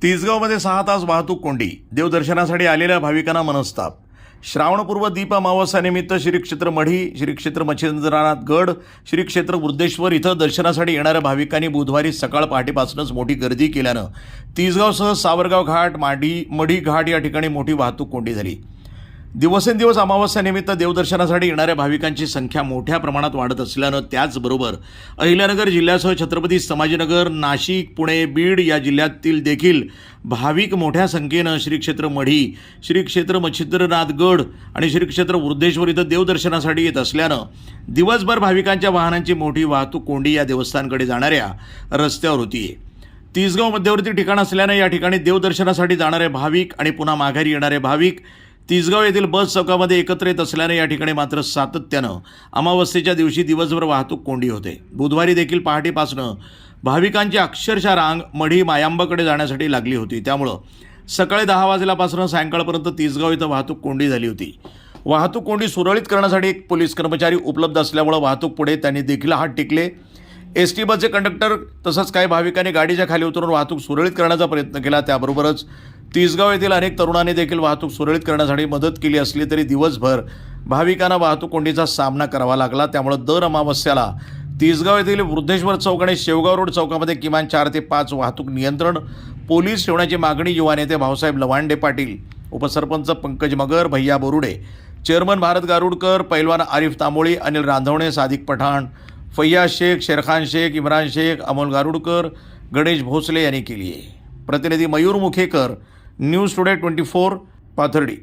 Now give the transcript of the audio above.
तिसगावमध्ये 6 तास वाहतूक कोंडी. देवदर्शनासाठी आलेल्या भाविकांना मनस्ताप. श्रावणपूर्व दीप अमावस्यानिमित्त श्री क्षेत्र मढी, श्री क्षेत्र मच्छिंद्रनाथ गड, श्री क्षेत्र वृद्धेश्वर इथं दर्शनासाठी येणाऱ्या भाविकांनी बुधवारी सकाळ पहाटेपासूनच मोठी गर्दी केल्यानं तिसगावसह सावरगाव घाट, मढी घाट या ठिकाणी मोठी वाहतूक कोंडी झाली. दिवसेंदिवस अमावस्यानिमित्त देवदर्शनासाठी येणाऱ्या भाविकांची संख्या मोठ्या प्रमाणात वाढत असल्यानं त्याचबरोबर अहिल्यानगर जिल्ह्यासह छत्रपती संभाजीनगर, नाशिक, पुणे, बीड या जिल्ह्यातील देखील भाविक मोठ्या संख्येनं श्री क्षेत्र मढी, श्री क्षेत्र मच्छिंद्रनाथ गड आणि श्री क्षेत्र वृद्धेश्वर इथं देवदर्शनासाठी येत असल्यानं दिवसभर भाविकांच्या वाहनांची मोठी वाहतूक कोंडी या देवस्थानकडे जाणाऱ्या रस्त्यावर होती. तिसगाव मध्यवर्ती ठिकाण असल्यानं या ठिकाणी देवदर्शनासाठी जाणारे भाविक आणि पुन्हा माघारी येणारे भाविक तिसगाव येथील बस चौकामध्ये एकत्र येत असल्याने या ठिकाणी मात्र सातत्यानं अमावस्येच्या दिवशी दिवसभर वाहतूक कोंडी होते. बुधवारी देखील पहाटेपासून भाविकांची अक्षरशः रांग मढी मायांबाकडे जाण्यासाठी लागली होती. त्यामुळं सकाळी 10 वाजल्यापासून सायंकाळपर्यंत तिसगाव इथं वाहतूक कोंडी झाली होती. वाहतूक कोंडी सुरळीत करण्यासाठी एक पोलीस कर्मचारी उपलब्ध असल्यामुळं वाहतूक पुढे त्यांनी देखील हात टेकले. एसटी बसचे कंडक्टर तसंच काही भाविकांनी गाडीच्या खाली उतरून वाहतूक सुरळीत करण्याचा प्रयत्न केला. त्याबरोबरच तिसगाव येथील अनेक तरुणांनी देखील वाहतूक सुरळीत करण्यासाठी मदत केली असली तरी दिवसभर भाविकांना वाहतूक कोंडीचा सामना करावा लागला. त्यामुळे दर अमावस्याला तिसगाव येथील वृद्धेश्वर चौक आणि शेवगाव रोड चौकामध्ये किमान 4 ते 5 वाहतूक नियंत्रण पोलीस ठेवण्याची मागणी युवा नेते भाऊसाहेब लवांडे पाटील, उपसरपंच पंकज मगर, भैया बोरुडे, चेअरमन भारत गारुडकर, पैलवान आरिफ तांबोळी, अनिल रांधवणे, सादिक पठाण, फैयाज शेख, शेरखान शेख, इम्रान शेख, अमोल गारुडकर, गणेश भोसले यांनी केली आहे. प्रतिनिधी मयूर मुखेकर, न्यूज टुडे 24, पाथर्डी.